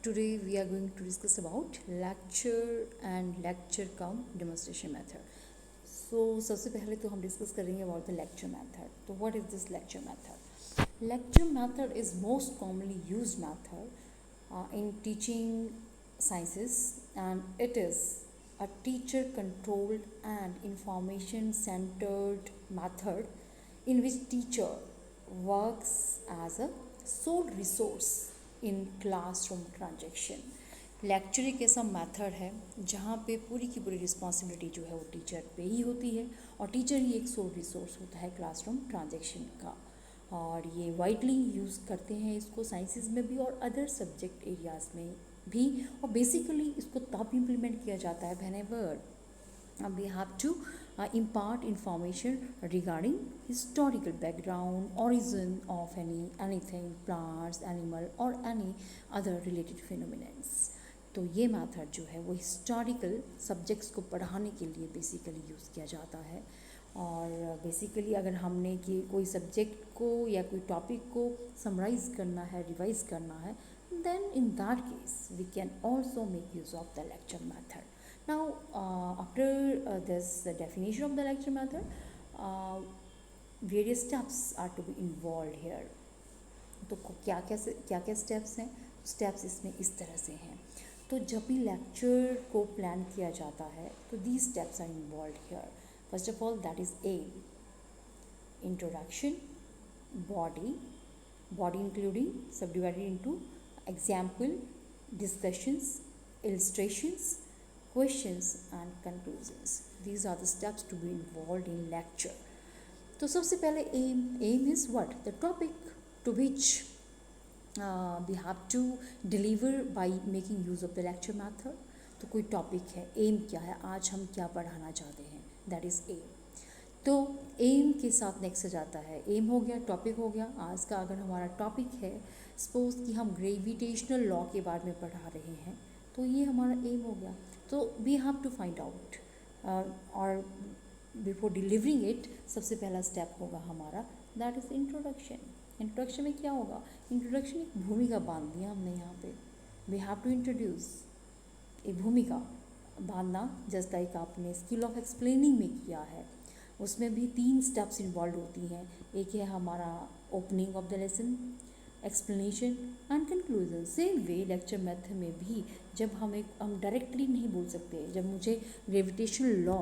Today we are going to discuss about lecture and lecture cum demonstration method. So सबसे पहले तो हम discuss करेंगे about the lecture method. तो what is this lecture method? Lecture method is most commonly used method in teaching sciences, and it is a teacher controlled and information centered method in which teacher works as a sole resource in classroom transaction. Lecture एक ऐसा method है जहाँ पे पूरी की पूरी responsibility जो है वो टीचर पे ही होती है और टीचर ही एक सोल रिसोर्स होता है क्लासरूम ट्रांजेक्शन का. और ये वाइडली यूज़ करते हैं इसको साइंसेस में भी और अदर सब्जेक्ट एरियाज़ में भी. और बेसिकली इसको तब इम्प्लीमेंट किया जाता है whenever we have to impart information regarding historical background, origin of anything, plants, animal or any other related phenomena. तो ये मेथड जो है वो हिस्टोरिकल सब्जेक्ट्स को पढ़ाने के लिए बेसिकली यूज़ किया जाता है. और बेसिकली अगर हमने कि कोई सब्जेक्ट को या कोई टॉपिक को समराइज़ करना है, रिवाइज करना है, then in that case we can also make use of the lecture method. Now after this definition of the lecture method, various steps are to be involved here. तो क्या क्या steps हैं? Steps इसमें इस तरह से हैं. तो जब भी लेक्चर को प्लान किया जाता है तो these steps are involved here. First of all, that is aim, introduction, body including subdivided into example, discussions, illustrations, questions and conclusions. These are the steps to be involved in lecture. तो सबसे पहले aim is what? The topic to which we have to deliver by making use of the lecture method. तो कोई topic है, M क्या है, आज हम क्या पढ़ाना चाहते हैं, दैट इज़ एम. तो एम के साथ नेक्स्ट जाता है, एम हो गया, टॉपिक हो गया. आज का अगर हमारा टॉपिक है सपोज कि हम ग्रेविटेशनल लॉ के बारे में पढ़ा रहे हैं, तो ये हमारा एम हो गया. तो we have to find out और बिफोर डिलीवरिंग इट सबसे पहला स्टेप होगा हमारा दैट इज़ इंट्रोडक्शन. इंट्रोडक्शन में क्या होगा? इंट्रोडक्शन एक भूमिका बांध दिया हमने यहाँ पे. वी हैव टू इंट्रोड्यूस एक भूमिका बांधना, जस्ट लाइक आपने स्किल ऑफ एक्सप्लेनिंग में किया है. उसमें भी 3 स्टेप्स इन्वॉल्व होती हैं. एक है हमारा opening of the lesson, explanation and conclusion. Same way lecture method में भी जब हम डायरेक्टली नहीं बोल सकते. जब मुझे ग्रेविटेशनल लॉ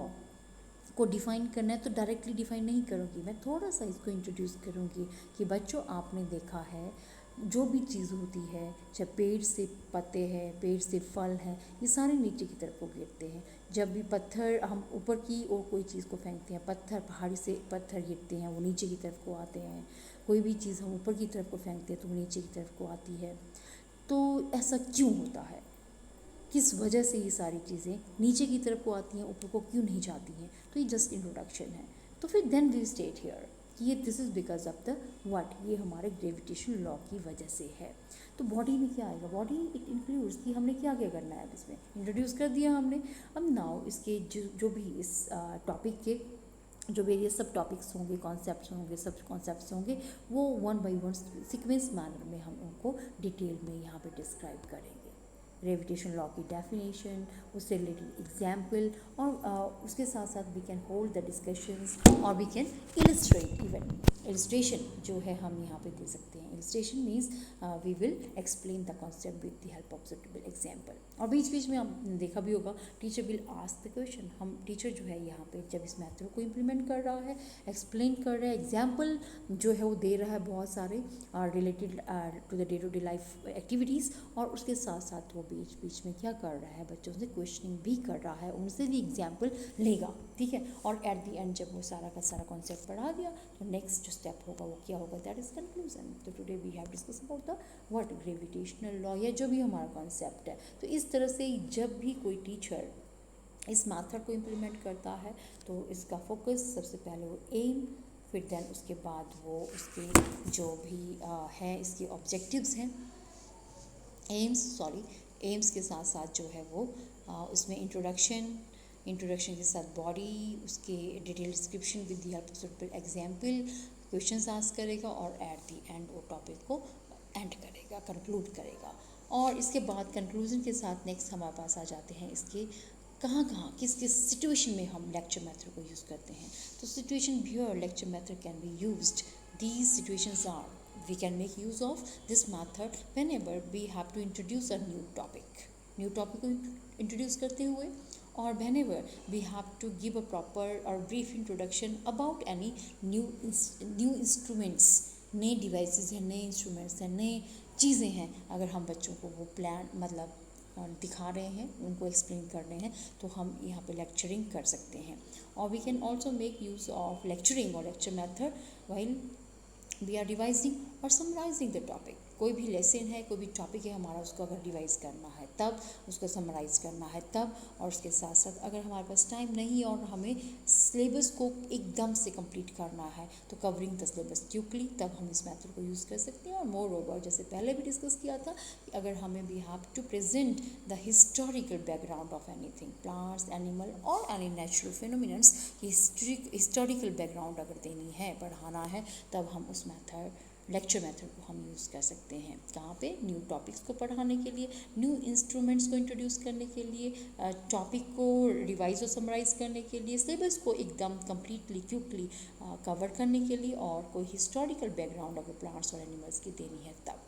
को डिफ़ाइन करना है तो डायरेक्टली डिफ़ाइन नहीं करूँगी, मैं थोड़ा सा इसको इंट्रोड्यूस करूँगी कि बच्चों आपने देखा है जो भी चीज़ होती है, चाहे पेड़ से पत्ते हैं, पेड़ से फल हैं, ये सारे नीचे की तरफ को गिरते हैं. जब भी पत्थर हम ऊपर की ओर कोई चीज़ को फेंकते हैं, पत्थर पहाड़ी से पत्थर गिरते हैं, वो नीचे की तरफ को आते हैं. कोई भी चीज़ हम ऊपर की तरफ को फेंकते हैं तो वो नीचे की तरफ को आती है. तो ऐसा क्यों होता है? किस वजह से ये सारी चीज़ें नीचे की तरफ को आती हैं, ऊपर को क्यों नहीं जाती हैं? तो ये जस्ट इंट्रोडक्शन है. तो फिर देन वी स्टेट हियर कि ये this is because of the what, ये हमारे ग्रेविटेशन लॉ की वजह से है. तो बॉडी में क्या आएगा? बॉडी इट इंक्लूड्स कि हमने क्या क्या करना है. अब इसमें इंट्रोड्यूस कर दिया हमने. अब नाउ इसके जो भी इस टॉपिक के जो वेरियस सब टॉपिक्स होंगे, कॉन्सेप्ट्स होंगे, सब कॉन्सेप्ट्स होंगे, वो 1 बाई 1 सीक्वेंस मैनर में हम उनको डिटेल में यहाँ पे डिस्क्राइब करेंगे. ग्रेविटेशन लॉ की डेफिनेशन, उससे रिलेटेड एग्जाम्पल, और उसके साथ साथ we can hold the discussions और we can illustrate. Even illustration जो है हम यहाँ पे दे सकते हैं. Illustration means we will explain the concept with the help of suitable example. और बीच बीच में आपने देखा भी होगा teacher will ask the question. हम टीचर जो है यहाँ पे जब इस मेथड को इम्प्लीमेंट कर रहा है, एक्सप्लेन कर रहा है, एग्जाम्पल जो है वो दे रहा है बहुत सारे related to the day to day life activities, और उसके साथ साथ वो बीच बीच में क्या कर रहा है, बच्चों से क्वेश्चनिंग भी कर रहा है, उनसे भी एग्जाम्पल लेगा. ठीक है. और एट द एंड जब वो सारा का सारा कॉन्सेप्ट पढ़ा दिया तो नेक्स्ट जो स्टेप होगा वो क्या होगा, दैट इज़ कंक्लूजन. तो today we have discuss about the what gravitational law, या जो भी हमारा कॉन्सेप्ट है. तो इस तरह से जब भी कोई टीचर इस मेथड को इम्प्लीमेंट करता है तो इसका फोकस सबसे पहले वो एम, फिर देन उसके बाद वो उसके जो भी हैं इसके ऑब्जेक्टिव्स हैं, एम्स के साथ साथ जो है वो उसमें इंट्रोडक्शन के साथ बॉडी, उसके detail description with the help of suitable example, questions ask करेगा और एट द एंड वो टॉपिक को एंड करेगा, कंक्लूड करेगा. और इसके बाद कंक्लूजन के साथ नेक्स्ट हमारे पास आ जाते हैं इसके कहाँ कहाँ किस किस सिचुएशन में हम लेक्चर मेथड को यूज़ करते हैं. तो situation here lecture method can be used. These situations are, we can make use of this method whenever we have to introduce a new topic को introduce करते हुए, or whenever we have to give a proper or brief introduction about any new instruments, नए devices हैं, नए instruments हैं, नए चीज़ें हैं. अगर हम बच्चों को वो प्लान मतलब दिखा रहे हैं, उनको एक्सप्लेन कर रहे हैं, तो हम यहाँ पे लेक्चरिंग कर सकते हैं. और we can also make use of lecturing और lecture method while we are revising और समराइजिंग द टॉपिक. कोई भी लेसन है, कोई भी टॉपिक है हमारा, उसको अगर रिवाइज करना है तब, उसको समराइज करना है तब, और उसके साथ साथ अगर हमारे पास टाइम नहीं और हमें सिलेबस को एकदम से कंप्लीट करना है तो कवरिंग द सिलेबस क्विकली, तब हम इस मेथड को यूज़ कर सकते हैं. और मोर ओवर, जैसे पहले भी डिस्कस किया था कि अगर हमें we have to present the historical background of anything, plants, animal और any natural phenomenons, historical background अगर देनी है, पढ़ाना है, तब हम उस मेथड लेक्चर मेथड को हम यूज़ कर सकते हैं. कहाँ पे? न्यू टॉपिक्स को पढ़ाने के लिए, न्यू इंस्ट्रूमेंट्स को इंट्रोड्यूस करने के लिए, टॉपिक को रिवाइज और समराइज करने के लिए, सिलेबस को एकदम कंप्लीटली क्विकली कवर करने के लिए, और कोई हिस्टोरिकल बैकग्राउंड अगर प्लांट्स और एनिमल्स की देनी है तब.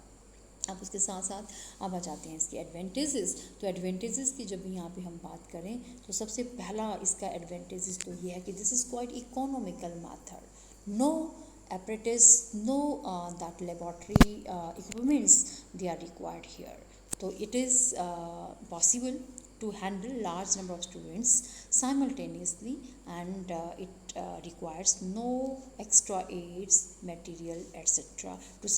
अब उसके साथ साथ अब आ जाते हैं इसके एडवांटेजेस. तो एडवांटेजेस की जब यहाँ पे हम बात करें तो सबसे पहला इसका एडवांटेजेस तो ये है कि this is quite economical method. No apparatus, no that laboratory equipments they are required here. So it is possible to handle large number of students simultaneously, and it requires no extra aids, material etc. to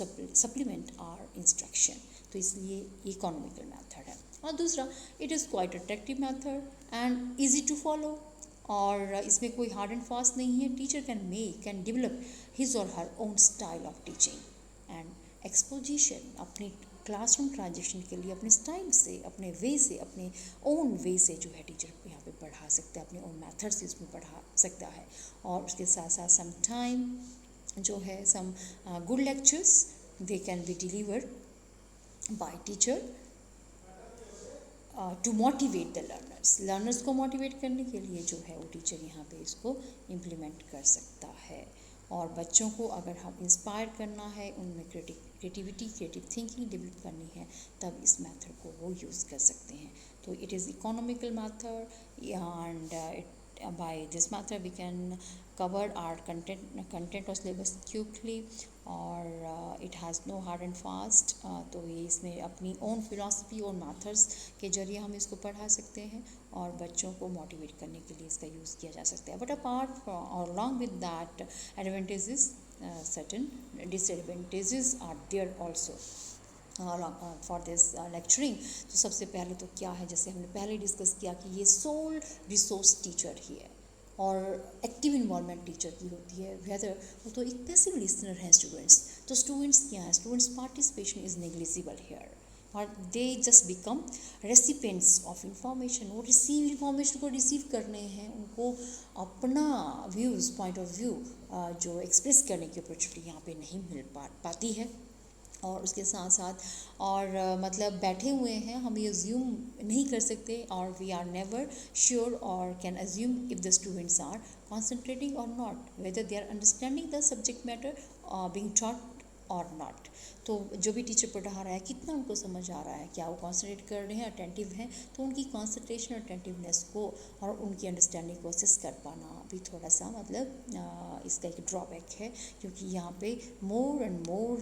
supplement our instruction. तो इसलिए economical method है. और दूसरा, it is quite attractive method and easy to follow, और इसमें कोई hard and fast नहीं है. टीचर कैन डेवलप हिज और her own style of teaching and exposition. अपनी क्लासरूम ट्रांजेक्शन के लिए अपने स्टाइल से, अपने वे से, अपने ओन वे से जो है टीचर यहाँ पे पढ़ा सकता है, अपने ओन मेथड से इसमें पढ़ा सकता है. और उसके साथ साथ सम टाइम जो है some good lectures they can be delivered by teacher to motivate the learners को मोटिवेट करने के लिए जो है वो टीचर यहाँ पे इसको इम्प्लीमेंट कर सकता है. और बच्चों को अगर हम इंस्पायर करना है, उनमें क्रिएटिव थिंकिंग डेवलप करनी है, तब इस मेथड को वो यूज़ कर सकते हैं. तो it is economical method and by this method we can cover our content or syllabus quickly, और it has no hard and fast. तो ये इसमें अपनी own philosophy और methods के जरिए हम इसको पढ़ा सकते हैं और बच्चों को मोटिवेट करने के लिए इसका यूज़ किया जा सकता है. बट अपार्ट फ्रॉम और along with that advantages, certain disadvantages are there also for this lecturing. तो सबसे पहले तो क्या है, जैसे हमने पहले डिस्कस किया कि ये सोल रिसोर्स टीचर ही है और एक्टिव इन्वॉल्वमेंट टीचर की होती है. वेदर वो तो एक पैसिव लिसनर हैं स्टूडेंट्स. तो स्टूडेंट्स क्या है, students participation is negligible here, और they just become recipients of information. वो इंफॉर्मेशन को रिसीव कर रहे हैं, उनको अपना व्यूज़ पॉइंट ऑफ व्यू जो एक्सप्रेस करने की अपॉर्चुनिटी यहाँ पे नहीं मिल पाती है. और उसके साथ साथ और मतलब बैठे हुए हैं, हम ये अज्यूम नहीं कर सकते, और वी आर नेवर श्योर और can assume if the students are concentrating और not, whether they are understanding the subject matter being taught और नॉट. तो जो भी टीचर पढ़ा रहा है कितना उनको समझ आ रहा है, क्या वो कॉन्सेंट्रेट कर रहे हैं, अटेंटिव हैं. तो उनकी कॉन्सेंट्रेशन और अटेंटिवनेस को और उनकी अंडरस्टैंडिंग को असेस कर पाना भी थोड़ा सा मतलब इसका एक ड्रॉबैक है, क्योंकि यहाँ पे मोर एंड मोर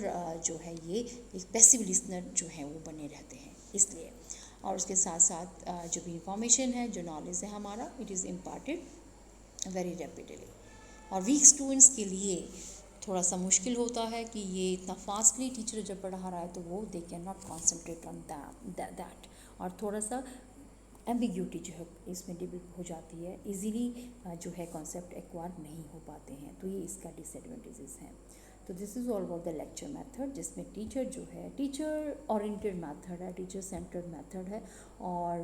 जो है ये एक पैसिव लिसनर जो है वो बने रहते हैं इसलिए. और उसके साथ साथ जो भी इंफॉर्मेशन है, जो नॉलेज है हमारा, it is imparted very rapidly. और वीक स्टूडेंट्स के लिए थोड़ा सा मुश्किल होता है कि ये इतना फास्टली टीचर जब पढ़ा रहा है तो वो they can not concentrate on that, और थोड़ा सा एम्बिग्यूटी जो है इसमें डेवलप हो जाती है, इजीली जो है कॉन्सेप्ट एक्वायर नहीं हो पाते हैं. तो ये इसका डिसएडवांटेजेस हैं. तो this is all about the lecture method, जिसमें टीचर जो है टीचर ओरिएंटेड मेथड है, टीचर सेंटर्ड मेथड है, और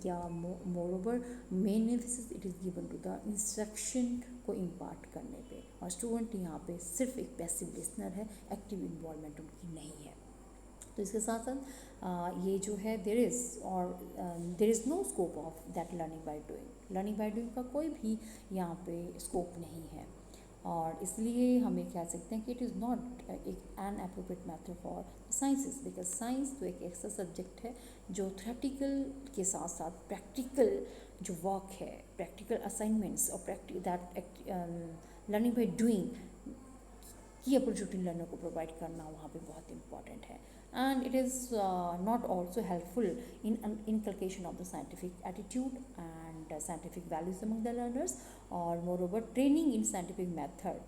या moreover main emphasis it is given to the instruction को इम्पार्ट करने पे, और स्टूडेंट यहाँ पे सिर्फ एक पैसिव लिसनर है, एक्टिव इन्वॉल्वमेंट उनकी नहीं है. तो इसके साथ साथ ये जो है there is no scope of that learning by doing का कोई भी यहाँ पे स्कोप नहीं है, और इसलिए हम ये कह सकते हैं कि it is not an appropriate method for sciences, because science तो एक ऐसा सब्जेक्ट है जो थ्योरेटिकल के साथ साथ प्रैक्टिकल जो वर्क है, प्रैक्टिकल असाइनमेंट्स और लर्निंग बाय डूइंग की अपॉर्चुनिटी लर्नर को प्रोवाइड करना वहाँ पे बहुत इंपॉर्टेंट है। And it is not also helpful in inculcation of the scientific attitude and scientific values among the learners, or moreover training in scientific method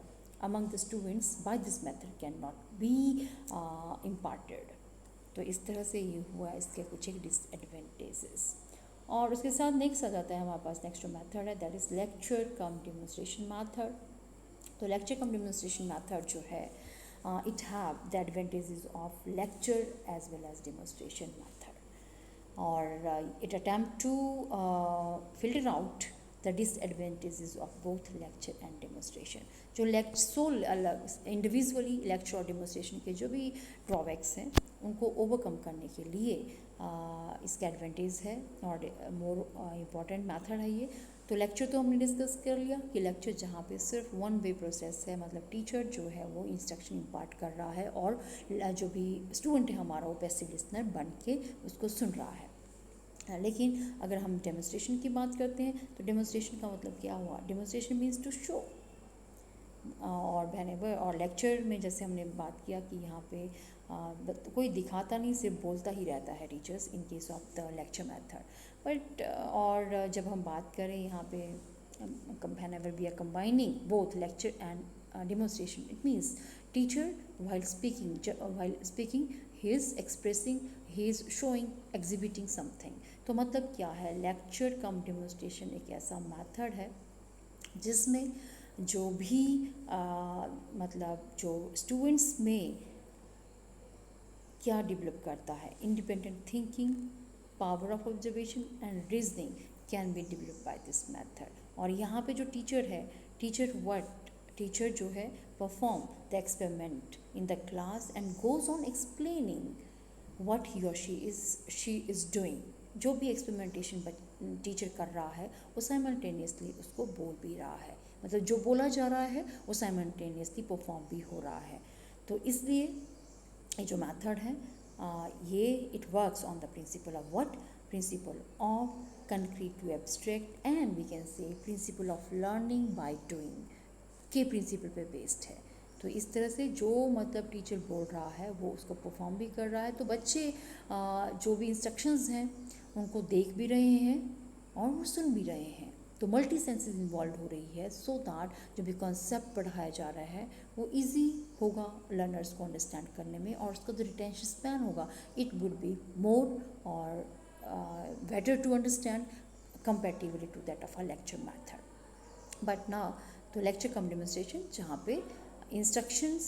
among the students by this method cannot be imparted। तो इस तरह से ये हुआ इसके कुछ एक disadvantages. और उसके साथ नेक्स्ट आ जाता है हमारे पास नेक्स्ट जो मेथड है that is lecture cum demonstration method. तो लेक्चर कम डेमोन्स्ट्रेशन मेथड जो है it have the advantages of lecture as well as demonstration method, or it attempt to filter out the disadvantages of both lecture and demonstration। जो अलग individually lecture और demonstration के जो भी drawbacks हैं उनको ओवरकम करने के लिए इसका एडवांटेज है और मोर इम्पॉर्टेंट मेथड है ये। तो लेक्चर तो हमने डिस्कस कर लिया कि लेक्चर जहाँ पे सिर्फ वन वे प्रोसेस है, मतलब टीचर जो है वो इंस्ट्रक्शन इम्पार्ट कर रहा है और जो भी स्टूडेंट है हमारा वो पैसिव लिसनर बन के उसको सुन रहा है। लेकिन अगर हम डेमोन्स्ट्रेशन की बात करते हैं तो डेमोन्स्ट्रेशन का मतलब क्या हुआ, डेमोन्स्ट्रेशन मीन्स टू शो। और लेक्चर में जैसे हमने बात किया कि यहाँ पे कोई दिखाता नहीं, सिर्फ बोलता ही रहता है teachers in case of the lecture method. But और जब हम बात करें यहाँ पे whenever we are combining both lecture and demonstration, it means teacher while speaking he is expressing, he is showing, exhibiting something। तो मतलब क्या है, लेक्चर कम डेमोन्स्ट्रेशन एक ऐसा मेथड है जिसमें जो भी मतलब जो स्टूडेंट्स में क्या डेवलप करता है, independent thinking, power of observation and reasoning can be develop by this method. और यहाँ पे जो टीचर है, टीचर जो है perform the experiment in the class and goes on explaining what he और शी इज़ डूइंग। जो भी एक्सपेरिमेंटेशन टीचर कर रहा है वो साइमल्टेनियसली उसको बोल भी रहा है, मतलब जो बोला जा रहा है वो साइमल्टेनियसली परफॉर्म भी हो रहा है। तो इसलिए ये जो मेथड है ये it works on the principle of what, principle of concrete to abstract and we can say principle of learning by doing के प्रिंसिपल पे बेस्ड है। तो इस तरह से जो मतलब टीचर बोल रहा है वो उसको परफॉर्म भी कर रहा है, तो बच्चे जो भी इंस्ट्रक्शंस हैं उनको देख भी रहे हैं और वो सुन भी रहे हैं। तो मल्टी सेंसेस इन्वॉल्व हो रही है सो दैट जो भी कॉन्सेप्ट पढ़ाया जा रहा है वो इजी होगा लर्नर्स को अंडरस्टैंड करने में, और उसका जो रिटेंशन स्पैन होगा इट वुड बी मोर और better to understand comparatively to that of a lecture method. But now तो लेक्चर कम डेमोन्स्ट्रेशन जहाँ पे इंस्ट्रक्शंस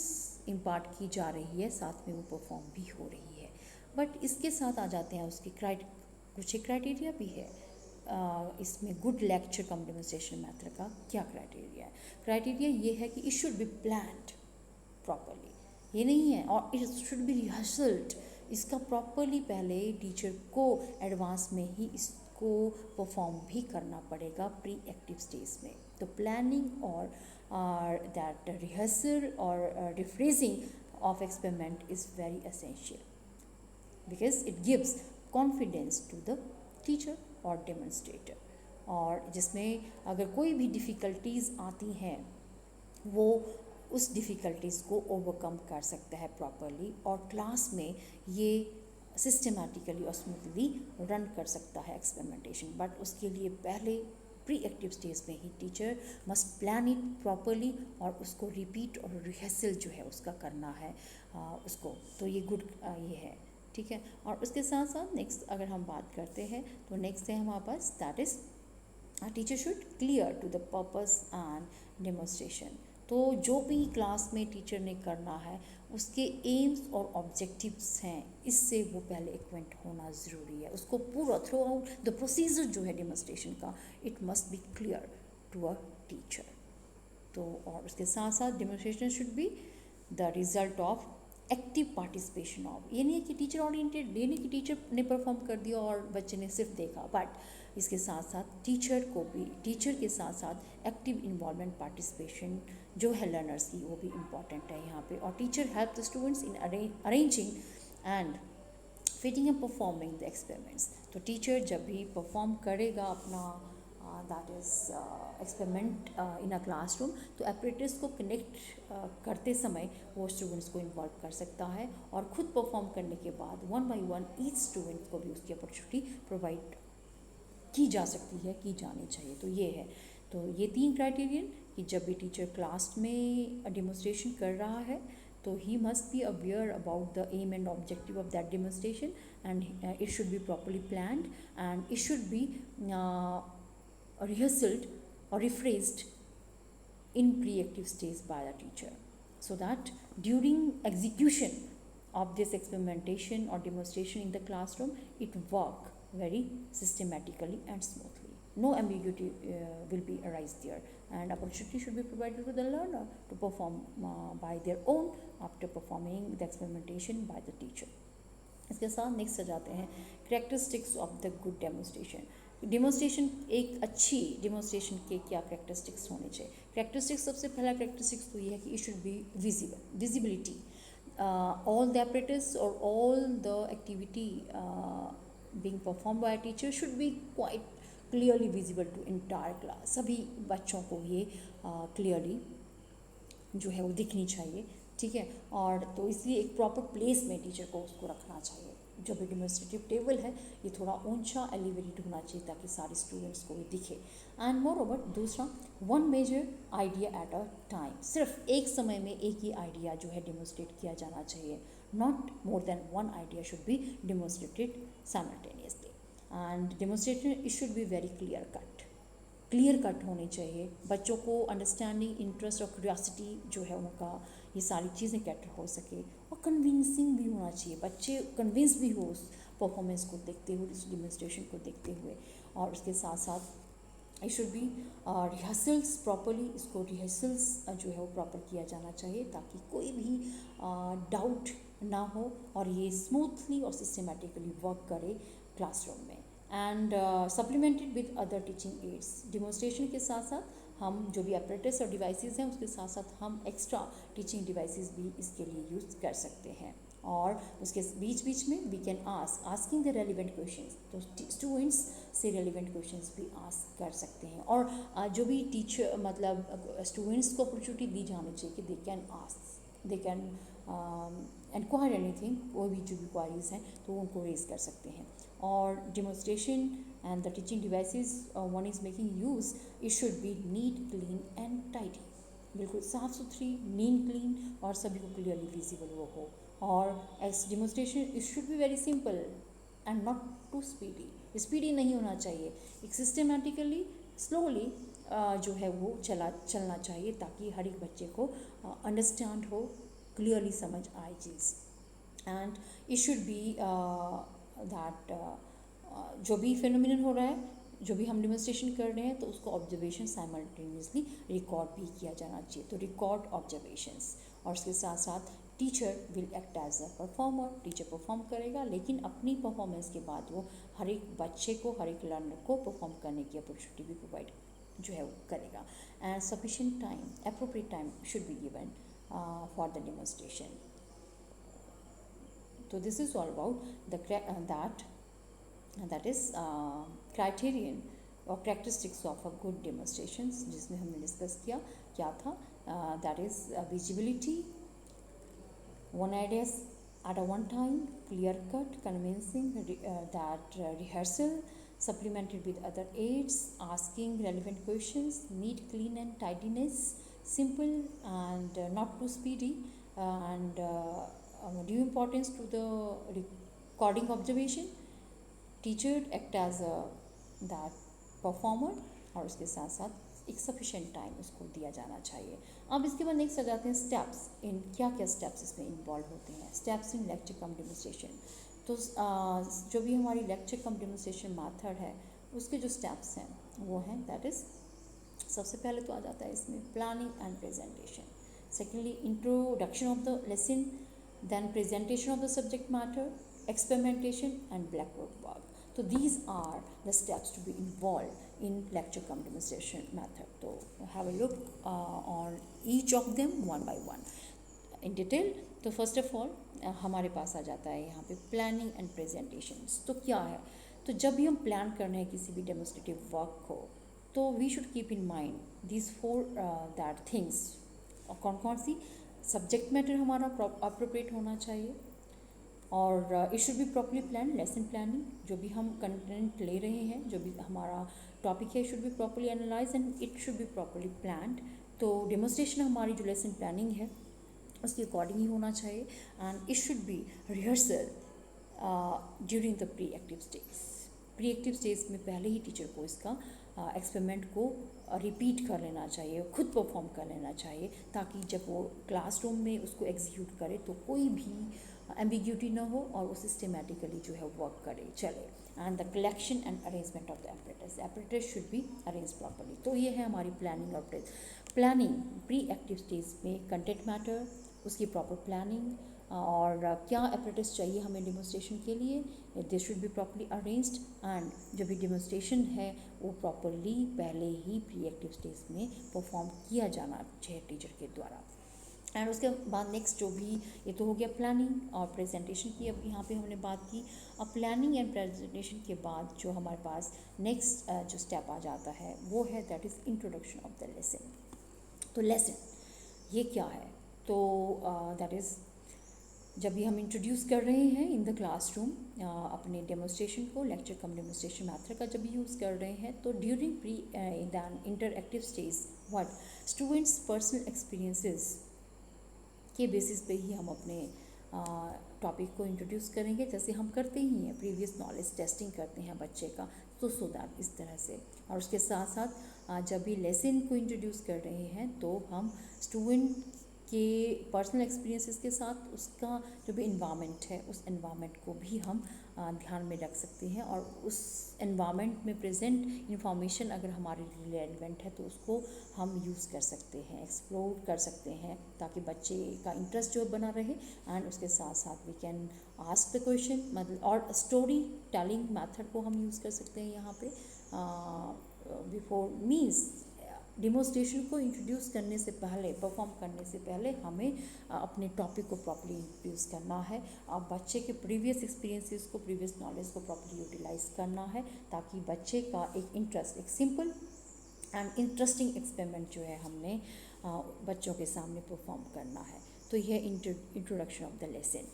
इम्पार्ट की जा रही है साथ में वो परफॉर्म भी हो रही है। बट इसके साथ आ जाते हैं उसके कुछ एक क्राइटेरिया भी है। इसमें good lecture cum demonstration method का क्या क्राइटेरिया है? क्राइटेरिया ये है कि it should B planned properly, ये नहीं है, और इट शुड बी रिहर्सल्ड। इसका प्रॉपरली पहले टीचर को एडवांस में ही इसको परफॉर्म भी करना पड़ेगा प्री एक्टिव स्टेज में। तो प्लानिंग और दैट रिहर्सल और rephrasing of experiment is very essential because it gives confidence to the teacher और डेमोन्स्ट्रेटर। और जिसमें अगर कोई भी डिफ़िकल्टीज़ आती हैं वो उस डिफ़िकल्टीज़ को ओवरकम कर सकता है प्रॉपरली, और क्लास में ये सिस्टमेटिकली और स्मूथली रन कर सकता है एक्सपेरिमेंटेशन। बट उसके लिए पहले प्री एक्टिव स्टेज में ही teacher must plan it properly और उसको रिपीट और रिहर्सल जो है उसका करना है उसको। तो ये गुड ये है, ठीक है। और उसके साथ साथ नेक्स्ट अगर हम बात करते हैं तो नेक्स्ट है हमारे पास that is teacher should clear to the purpose and demonstration. तो जो भी क्लास में टीचर ने करना है उसके एम्स और ऑब्जेक्टिव्स हैं, इससे वो पहले एक्वेंट होना ज़रूरी है। उसको पूरा थ्रू आउट द प्रोसीजर जो है डेमोन्स्ट्रेशन का it must be clear to a teacher. तो और उसके साथ साथ demonstration should be the result of active participation of, ये नहीं है कि टीचर ओरिएंटेड, ये नहीं कि टीचर ने परफॉर्म कर दिया और बच्चे ने सिर्फ देखा, बट इसके साथ साथ टीचर के साथ साथ एक्टिव इन्वॉल्वमेंट पार्टिसिपेशन जो है लर्नर्स की, वो भी इम्पॉर्टेंट है यहाँ पे। और teacher help the students in arranging and fitting and performing the experiments. तो टीचर जब भी परफॉर्म करेगा अपना that is experiment in a classroom, तो एपरेटर्स को कनेक्ट करते समय वो स्टूडेंट्स को इन्वॉल्व कर सकता है, और खुद परफॉर्म करने के बाद one by one each student को भी उसकी अपॉर्चुनिटी प्रोवाइड की जा सकती है, की जानी चाहिए। तो ये है, तो ये 3 क्राइटेरियन कि जब भी टीचर क्लास में डेमोन्स्ट्रेशन कर रहा है तो he must be aware about the aim and objective of that demonstration, and it should be properly planned, and it should be rehearsed or rephrased in pre-active stage by the teacher, so that during execution of this experimentation or demonstration in the classroom, it work very systematically and smoothly. No ambiguity will be arise there, and opportunity should be provided to the learner to perform by their own after performing the experimentation by the teacher. इसके साथ next आ जाते हैं characteristics of the good demonstration. Demonstration, एक अच्छी demonstration के क्या characteristics होने चाहिए। करेक्टरिस्टिक्स, सबसे पहला करेक्टरिस्टिक्स तो ये है कि it should B visibility, all the apparatus or all the activity being performed by a teacher should be quite clearly visible to entire class। सभी बच्चों को ये clearly जो है वो दिखनी चाहिए, ठीक है। और तो इसलिए एक प्रॉपर प्लेस में टीचर को उसको रखना चाहिए। जो भी डेमोन्स्ट्रेटिव टेबल है ये थोड़ा ऊंचा एलिवेटेड होना चाहिए ताकि सारे स्टूडेंट्स को भी दिखे। एंड मोर ओवर, दूसरा, one major idea at a time, सिर्फ एक समय में एक ही आइडिया जो है डेमोन्स्ट्रेट किया जाना चाहिए। Not more than one idea should be demonstrated simultaneously, and demonstration it should be very clear cut होनी चाहिए। बच्चों को अंडरस्टैंडिंग, इंटरेस्ट और क्यूरियोसिटी जो है उनका, ये सारी चीज़ें कैटर हो सके, और कन्विंसिंग भी होना चाहिए, बच्चे कन्विंस भी हो उस परफॉर्मेंस को देखते हुए, उस डेमोन्स्ट्रेशन को देखते हुए। और उसके साथ साथ it should B rehearsals properly, इसको रिहर्सल्स जो है वो प्रॉपर किया जाना चाहिए ताकि कोई भी डाउट ना हो और ये स्मूथली और सिस्टमेटिकली वर्क करे क्लासरूम में। And supplemented with other teaching ads, demonstration के साथ साथ हम जो भी एपरेटस और डिवाइसेस हैं उसके साथ साथ हम एक्स्ट्रा टीचिंग डिवाइसेस भी इसके लिए यूज़ कर सकते हैं। और उसके बीच बीच में we can asking the relevant questions, तो स्टूडेंट्स से रेलिवेंट क्वेश्चंस भी आस्क कर सकते हैं। और जो भी टीचर मतलब स्टूडेंट्स को अपॉर्चुनिटी दी जानी चाहिए कि they can ask, they can inquire anything, कोई भी जो भी क्वारीज हैं तो उनको रेज कर सकते हैं। और demonstration and the teaching devices one is making use, it should be neat, clean and tidy, बिल्कुल साफ़ सुथरी, नीट, क्लीन और सभी को क्लियरली विजिबल वो हो। और as demonstration it should be very simple and not too speedy नहीं होना चाहिए, एक सिस्टमेटिकली स्लोली जो है वो चलना चाहिए ताकि हर एक बच्चे को अंडरस्टैंड हो, क्लियरली समझ आए चीज़। And it should be that जो भी फिनोमिनन हो रहा है, जो भी हम डेमोन्स्ट्रेशन कर रहे हैं तो उसको ऑब्जर्वेशन साइमल्टेनियसली रिकॉर्ड भी किया जाना चाहिए, तो रिकॉर्ड ऑब्जर्वेशंस। और उसके साथ साथ teacher will act as a performer, teacher perform करेगा लेकिन अपनी परफॉर्मेंस के बाद वो हर एक बच्चे को, हर एक लर्नर को परफॉर्म करने की अपॉर्चुनिटी भी प्रोवाइड जो है वो करेगा। And sufficient time, appropriate time should be given for the demonstration. तो this is all about that is criterion or characteristics of a good demonstrations, जिसमें हमने डिस्कस किया क्या था। that is visibility, one ideas at a one time, clear cut, convincing, that rehearsal supplemented with other aids, asking relevant questions, neat, clean and tidiness, simple and not too speedy, and due importance to the recording observation, teacher act as a that performer, और उसके साथ साथ एक sufficient time उसको दिया जाना चाहिए। अब इसके बाद नेक्स्ट आ जाते हैं स्टेप्स, इन क्या क्या स्टेप्स इसमें इन्वॉल्व होते हैं। Steps in lecture cum demonstration, तो जो भी हमारी लेक्चर कम डेमोन्स्ट्रेशन मेथड है उसके जो स्टेप्स हैं वो हैं दैट इज़, सबसे पहले तो आ जाता है इसमें planning and presentation, secondly introduction of the lesson, then presentation of the subject matter, experimentation and blackboard work. So these are the steps to be involved in lecture cum demonstration method. So have a look on each of them one by one in detail. तो first of all हमारे पास आ जाता है यहाँ पे planning and presentations. तो क्या है, तो जब भी हम प्लान कर रहे हैं किसी भी डेमोन्स्ट्रेटिव वर्क को, तो we should keep in mind this four that things. और कौन कौन सी? सब्जेक्ट मैटर हमारा अप्रोप्रिएट होना चाहिए, और it should be properly plan. Lesson planning, जो भी हम कंटेंट ले रहे हैं, जो भी हमारा टॉपिक है, should be properly analyse and it should be properly planned. तो डेमोन्स्ट्रेशन हमारी जो लेसन प्लानिंग है उसके अकॉर्डिंग ही होना चाहिए. And it should B rehearsal during the pre active stage. Pre active stage में पहले ही टीचर को इसका एक्सपेरिमेंट को रिपीट कर लेना चाहिए, खुद परफॉर्म कर लेना चाहिए, ताकि जब वो क्लासरूम में उसको एग्जीक्यूट करे तो कोई भी एम्बिग्यूटी ना हो और वो सिस्टमेटिकली जो है वर्क करे चले. And the collection and arrangement of the apparatus should be arrange properly. तो ये है हमारी प्लानिंग. और प्लानिंग प्री एक्टिव स्टेज में कंटेंट मैटर, उसकी प्रॉपर प्लानिंग, और क्या एपरेटस चाहिए हमें डेमोन्स्ट्रेशन के लिए, they should be properly arranged. And जो भी डेमोन्स्ट्रेशन है वो प्रॉपरली पहले ही प्री एक्टिव स्टेज में परफॉर्म किया जाना चाहिए टीचर के द्वारा. एंड उसके बाद नेक्स्ट जो भी, ये तो हो गया प्लानिंग और प्रेजेंटेशन की. अब यहाँ पे हमने बात की. अब प्लानिंग एंड प्रेजेंटेशन के बाद जो हमारे पास नेक्स्ट जो स्टेप आ जाता है वो है that is introduction of the lesson. तो लेसन ये क्या है? तो दैट इज़ जब भी हम इंट्रोड्यूस कर रहे हैं इन द क्लासरूम अपने डेमोन्स्ट्रेशन को, लेक्चर कम डेमोन्स्ट्रेशन मैथड का जब भी यूज़ कर रहे हैं, तो during pre then interactive stage what students personal experiences के बेसिस पे ही हम अपने टॉपिक को इंट्रोड्यूस करेंगे, जैसे हम करते ही हैं, प्रीवियस नॉलेज टेस्टिंग करते हैं बच्चे का, तो सो दैट इस तरह से. और उसके साथ साथ जब भी लेसन को इंट्रोड्यूस कर रहे हैं तो हम स्टूडेंट के पर्सनल एक्सपीरियंसेस के साथ उसका जो भी इन्वामेंट है उस इन्वामेंट को भी हम ध्यान में रख सकते हैं. और उस इन्वामेंट में प्रेजेंट इंफॉर्मेशन अगर हमारे लिए रेलिवेंट है तो उसको हम यूज़ कर सकते हैं, एक्सप्लोर कर सकते हैं, ताकि बच्चे का इंटरेस्ट जो बना रहे. एंड उसके साथ साथ we can ask the question, मतलब और स्टोरी टेलिंग मैथड को हम यूज़ कर सकते हैं यहाँ पे. बिफोर मीन्स डेमोन्स्ट्रेशन को इंट्रोड्यूस करने से पहले, परफॉर्म करने से पहले हमें अपने टॉपिक को प्रॉपर्ली इंट्रोड्यूस करना है और बच्चे के प्रीवियस एक्सपीरियंसेस को, प्रीवियस नॉलेज को प्रॉपर्ली यूटिलाइज करना है, ताकि बच्चे का एक इंटरेस्ट, एक सिंपल एंड इंटरेस्टिंग एक्सपेरिमेंट जो है हमने बच्चों के सामने परफॉर्म करना है. तो यह इंट्रोडक्शन ऑफ द लेसन.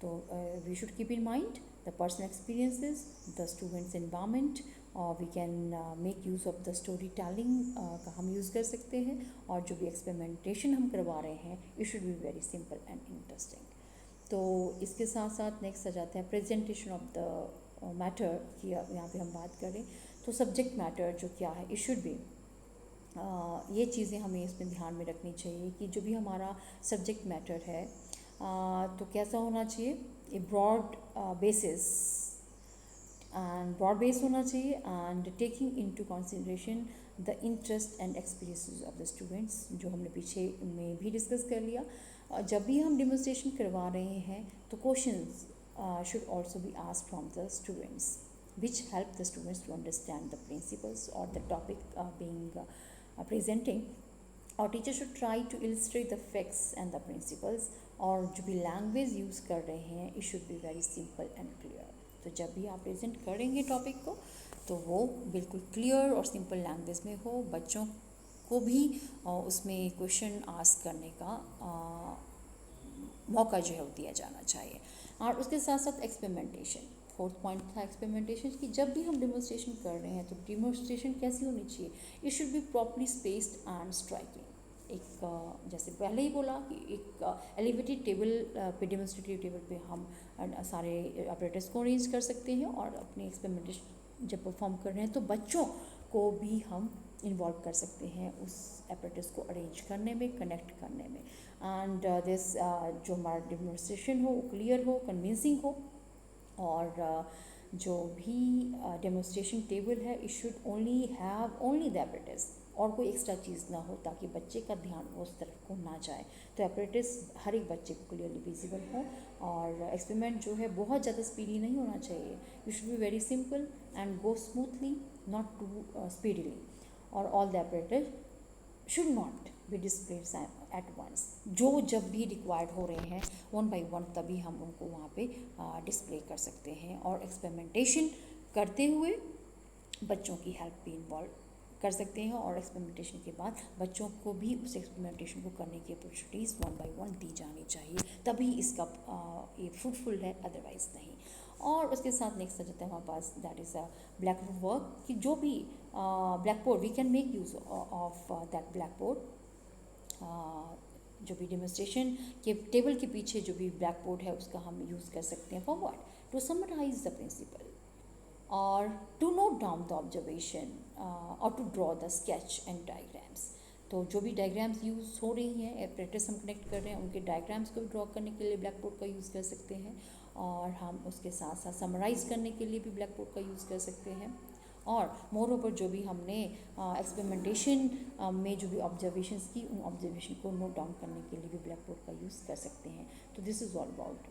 तो we should keep in mind the personal experiences, the students environment, और we can make use of the story telling का हम यूज़ कर सकते हैं. और जो भी एक्सपेरिमेंटेशन हम करवा रहे हैं it should be very simple and interesting. तो इसके साथ साथ नेक्स्ट आ जाते हैं प्रेजेंटेशन ऑफ द मैटर की. यहाँ पे हम बात करें तो सब्जेक्ट मैटर जो क्या है, इट शुड बी ये चीज़ें हमें इसमें ध्यान में रखनी चाहिए कि जो भी हमारा सब्जेक्ट मैटर है तो कैसा होना चाहिए, a broad basis and broad base होना चाहिए, and taking into consideration the interest and experiences of the students, जो हमने पीछे में भी डिस्कस कर लिया. जब भी हम डेमोन्स्ट्रेशन करवा रहे हैं तो questions should also be asked from the students, which help the students to understand the principles or the topic being presenting. Or teacher should try to illustrate the facts and the principles. और जो भी language use कर रहे हैं it should be very simple and clear. तो जब भी आप प्रेजेंट करेंगे टॉपिक को तो वो बिल्कुल क्लियर और सिंपल लैंग्वेज में हो, बच्चों को भी उसमें क्वेश्चन आस्क करने का मौका जो है वो दिया जाना चाहिए. और उसके साथ साथ एक्सपेरिमेंटेशन, फोर्थ पॉइंट था एक्सपेरिमेंटेशन, कि जब भी हम डेमोन्स्ट्रेशन कर रहे हैं तो डेमोन्स्ट्रेशन कैसी होनी चाहिए, it should be properly spaced and striking. एक जैसे पहले ही बोला कि एक एलिवेटेड टेबल पे, डेमोन्स्ट्रेटिव टेबल पे हम सारे ऑपरेटर्स को अरेंज कर सकते हैं और अपनी एक्सपेरिमेंटेशन जब परफॉर्म कर रहे हैं तो बच्चों को भी हम इन्वॉल्व कर सकते हैं उस एपरेटस को अरेंज करने में, कनेक्ट करने में. एंड दिस जो हमारा डेमोन्स्ट्रेशन हो वो क्लियर हो, कन्विंसिंग हो, और जो भी डेमोन्स्ट्रेशन टेबल है it should only have only the apparatus, और कोई एक्स्ट्रा चीज़ ना हो, ताकि बच्चे का ध्यान उस तरफ को ना जाए। तो एपरेटिस हर एक बच्चे को क्लियरली विजिबल हो, और एक्सपेरिमेंट जो है बहुत ज़्यादा स्पीडी नहीं होना चाहिए। You should be very simple and go smoothly, not too speedily. और all the apparatus should not be displayed at once. जो जब भी रिक्वायर्ड हो रहे हैं वन बाई वन, तभी हम उनको वहाँ पे डिस्प्ले कर सकते हैं। और एक्सपेरिमेंटेशन करते हुए बच्चों की हेल्प भी इन्वॉल्व कर सकते हैं, और एक्सपेरिमेंटेशन के बाद बच्चों को भी उस एक्सपेरिमेंटेशन को करने की अपॉर्चुनिटीज़ वन बाय वन दी जानी चाहिए, तभी इसका ये फ्रूटफुल है, अदरवाइज नहीं। और उसके साथ नेक्स्ट आ जाता है हमारे पास, that is a black work, कि जो भी black board we can make use of that black board. जो भी डेमोन्स्ट्रेशन के टेबल के पीछे जो भी ब्लैक बोर्ड है उसका हम यूज़ कर सकते हैं for what, to summarise the principle, और to note down the observation, और to draw the sketch and diagrams. तो जो भी डायग्राम्स यूज़ हो रही हैं, एपरेटिस हम कनेक्ट कर रहे हैं, उनके डायग्राम्स को ड्रॉ करने के लिए ब्लैक बोर्ड का यूज़ कर सकते हैं, और हम उसके साथ साथ समराइज़ करने के लिए भी ब्लैक बोर्ड का यूज़ कर सकते हैं। और मोर ओवर जो भी हमने एक्सपेरिमेंटेशन में जो भी ऑब्जर्वेशंस की, उन ऑब्जर्वेशन को नोट डाउन करने के लिए भी ब्लैक बोर्ड का यूज़ कर सकते हैं। तो this is all about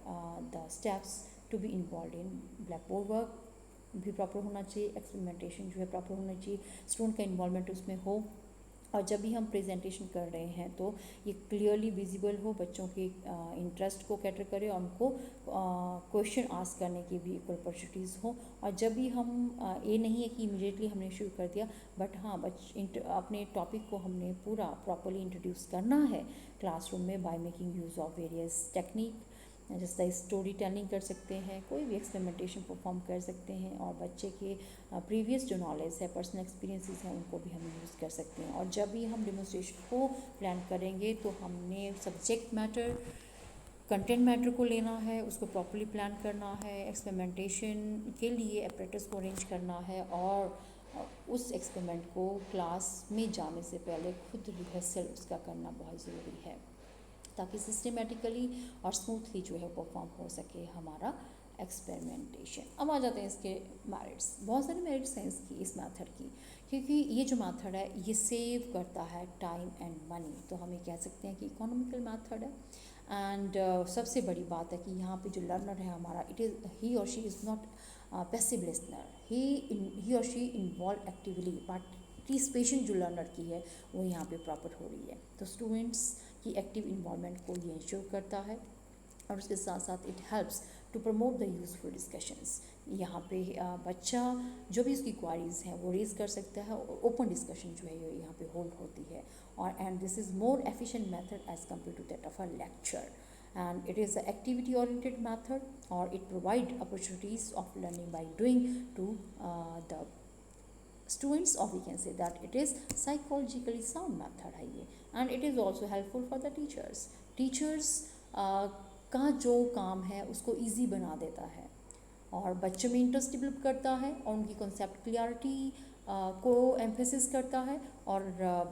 the steps to be involve in blackboard work. भी प्रॉपर होना चाहिए, एक्सपेरिमेंटेशन जो है प्रॉपर होना चाहिए, स्टूडेंट का इन्वॉल्वमेंट उसमें हो, और जब भी हम प्रेजेंटेशन कर रहे हैं तो ये क्लियरली विजिबल हो, बच्चों के इंटरेस्ट को कैटर करे, और उनको क्वेश्चन आस्क करने की भी इक्वल अपॉर्चुनिटीज़ हो। और जब भी हम ये नहीं है कि इमीडिएटली हमने शुरू कर दिया, बट हाँ अपने टॉपिक को हमने पूरा प्रॉपरली इंट्रोड्यूस करना है क्लासरूम में, by making use of various technique, जैसे स्टोरी टेलिंग कर सकते हैं, कोई भी एक्सपेरिमेंटेशन परफॉर्म कर सकते हैं, और बच्चे के प्रीवियस जो नॉलेज है, पर्सनल एक्सपीरियंसेस हैं, उनको भी हम यूज़ कर सकते हैं। और जब भी हम डेमोन्स्ट्रेशन को प्लान करेंगे तो हमने सब्जेक्ट मैटर, कंटेंट मैटर को लेना है, उसको प्रॉपर्ली प्लान करना है, एक्सपेरिमेंटेशन के लिए एपरेटस को अरेंज करना है, और उस एक्सपेरिमेंट को क्लास में जाने से पहले खुद रिहर्सल उसका करना बहुत ज़रूरी है, ताकि सिस्टमेटिकली और स्मूथली जो है परफॉर्म हो सके हमारा एक्सपेरिमेंटेशन। अब आ जाते हैं इसके मेरिट्स। बहुत सारे मेरिट्स हैं इस मेथड की, क्योंकि ये जो मेथड है ये सेव करता है टाइम एंड मनी, तो हम ये कह सकते हैं कि इकोनॉमिकल मेथड है। एंड सबसे बड़ी बात है कि यहाँ पे जो लर्नर है हमारा, इट इज़ ही और she is not passive listener, he और शी इन्वॉल्व एक्टिवली, पार्टिसिपेशन जो लर्नर की है वो यहाँ पे प्रॉपर हो रही है। तो स्टूडेंट्स की एक्टिव इन्वॉल्वमेंट को ये इंश्योर करता है, और उसके साथ साथ it helps to promote the useful discussions. यहाँ पे बच्चा जो भी उसकी क्वारीज हैं वो रेज कर सकता है, और ओपन डिस्कशन जो है ये यहाँ पे होल्ड होती है, और and this is more efficient method as compare to that of a lecture, and it is an activity oriented method, or it provide opportunities of learning by doing to the students, or we can say that it is psychologically sound method है ये, and it is also helpful for the teachers का जो काम है उसको easy बना देता है, और बच्चों में इंटरेस्ट डेवलप करता है, और उनकी कॉन्सेप्ट क्लियरिटी को एम्फेसिस करता है, और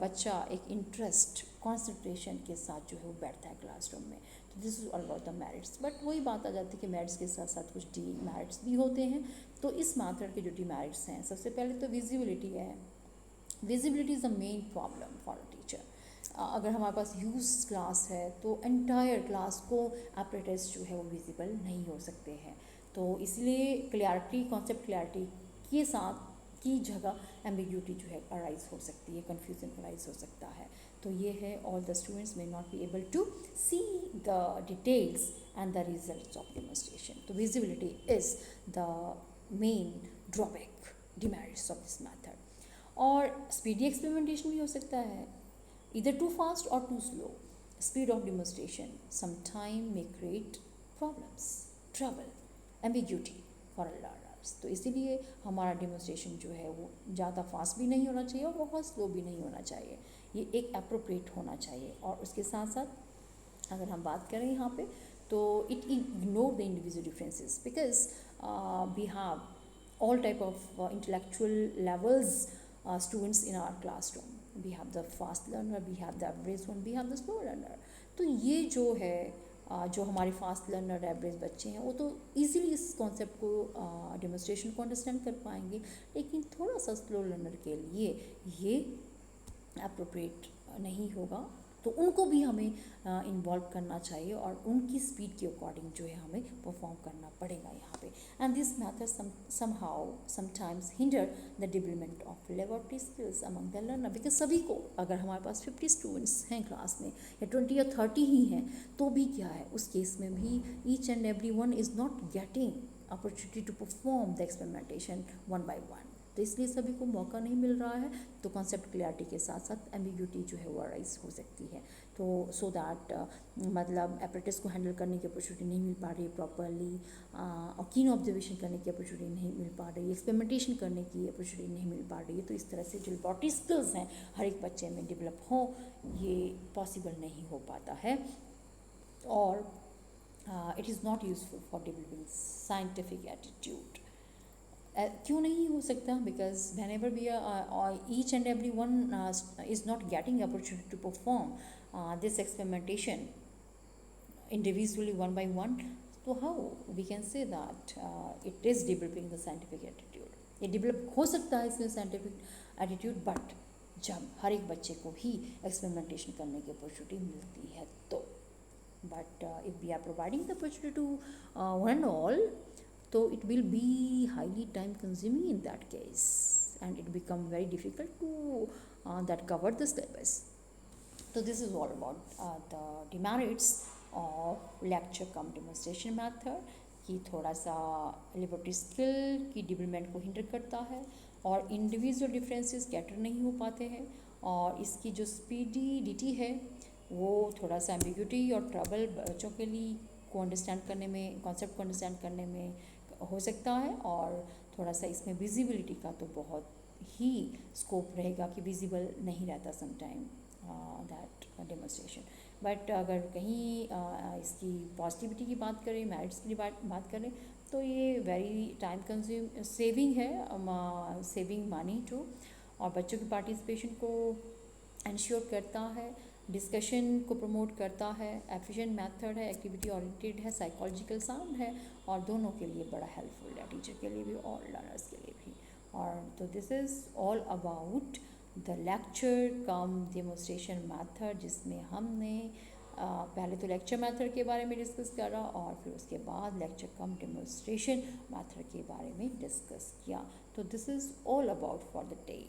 बच्चा एक इंटरेस्ट कॉन्सेंट्रेशन के साथ जो है वो बैठता है क्लासरूम में। तो this is all about the merits. But वही बात आ जाती है कि मेरिट्स के साथ साथ कुछ डीमेरिट्स भी होते हैं। तो इस मेथड के जो डीमेरिट्स हैं, सबसे पहले तो विजिबिलिटी है। Visibility is the main problem for a teacher. अगर हमारे पास यूज क्लास है तो एंटायर क्लास को एपरेटस जो है वो विजिबल नहीं हो सकते हैं, तो इसलिए क्लैरिटी, कॉन्सेप्ट क्लैरिटी के साथ की जगह एम्बिग्यूटी जो है अराइज हो सकती है, कन्फ्यूजन अराइज हो सकता है। तो ये है, all the students may not be able to see the details and the results of demonstration. तो visibility is the main drawback, demerits of this method. और स्पीडी एक्सपेरिमेंटेशन भी हो सकता है, either too fast or too slow. Speed of demonstration sometime may create problems, trouble, ambiguity for learners. तो इसीलिए हमारा demonstration जो है वो ज़्यादा फास्ट भी नहीं होना चाहिए और बहुत स्लो भी नहीं होना चाहिए, ये एक अप्रोप्रिएट होना चाहिए। और उसके साथ साथ अगर हम बात करें यहाँ पे, तो it ignore the individual differences, because we have all type of intellectual levels students in our classroom. We have the fast learner, we have the average one, we have the slow learner. तो ये जो है जो हमारे fast learner average बच्चे हैं वो तो इजीली इस कॉन्सेप्ट को डेमोन्स्ट्रेशन को अंडरस्टैंड कर पाएंगे, लेकिन थोड़ा सा स्लो लर्नर के लिए ये अप्रोप्रिएट नहीं होगा, तो उनको भी हमें इन्वॉल्व करना चाहिए और उनकी स्पीड के अकॉर्डिंग जो है हमें परफॉर्म करना पड़ेगा यहाँ पे. And this method somehow sometimes hinder the development of laboratory skills among the learner. Because सभी को, अगर हमारे पास 50 स्टूडेंट्स हैं क्लास में या 20 या 30 ही हैं, तो भी क्या है, उस केस में भी each and every one is not getting opportunity to perform the experimentation one by one. तो इसलिए सभी को मौका नहीं मिल रहा है, तो कॉन्सेप्ट क्लियरिटी के साथ साथ एम्बिग्यूटी जो है वो राइज हो सकती है. तो सो दैट मतलब एप्रेटिस को हैंडल करने की अपॉर्चुनिटी नहीं मिल पा रही है प्रॉपरली, और कीन ऑब्जर्वेशन करने की अपॉर्चुनिटी नहीं मिल पा रही है, एक्सपेरिमेंटेशन करने की अपॉर्चुनिटी नहीं मिल पा रही है. तो इस तरह से जो लेबोरेटरी स्किल्स हैं हर एक बच्चे में डेवलप हो, ये पॉसिबल नहीं हो पाता है. और it is not useful for developing scientific attitude. क्यों नहीं हो सकता? Because whenever we each and every one is not getting opportunity to perform this experimentation individually one by one, so how we can say that it is developing the scientific attitude. ये develop हो सकता है इसमें scientific attitude, but जब हर एक बच्चे को ही experimentation करने की अपॉर्चुनिटी मिलती है तो. But if we are providing the opportunity to one and all, so it will be highly time consuming in that case, and it become very difficult to that cover the syllabus. So this is all about the demerits of lecture come demonstration method, कि थोड़ा सा laboratory skill की development को hinder करता है और individual differences cater नहीं हो पाते हैं, और इसकी जो स्पीडिडिटी है वो थोड़ा सा एम्बिग्यूटी और ट्रबल बच्चों के लिए को अंडरस्टैंड करने में, कॉन्सेप्ट को अंडरस्टैंड करने में हो सकता है. और थोड़ा सा इसमें विजिबिलिटी का तो बहुत ही स्कोप रहेगा कि विजिबल नहीं रहता समटाइम दैट डेमोन्स्ट्रेशन. बट अगर कहीं इसकी पॉजिटिविटी की बात करें, मेरिट्स की बात करें, तो ये वेरी टाइम कंज्यूम सेविंग है, सेविंग मनी टू, और बच्चों की पार्टिसिपेशन को इंश्योर करता है, डिस्कशन को प्रमोट करता है, एफिशिएंट मेथड है, एक्टिविटी ओरिएंटेड है, साइकोलॉजिकल साउंड है, और दोनों के लिए बड़ा हेल्पफुल है, टीचर के लिए भी और लर्नर्स के लिए भी. और तो this is all about the lecture cum demonstration method, जिसमें हमने पहले तो लेक्चर मेथड के बारे में डिस्कस करा और फिर उसके बाद लेक्चर कम डेमोन्स्ट्रेशन मेथड के बारे में डिस्कस किया. तो this is all about for the day.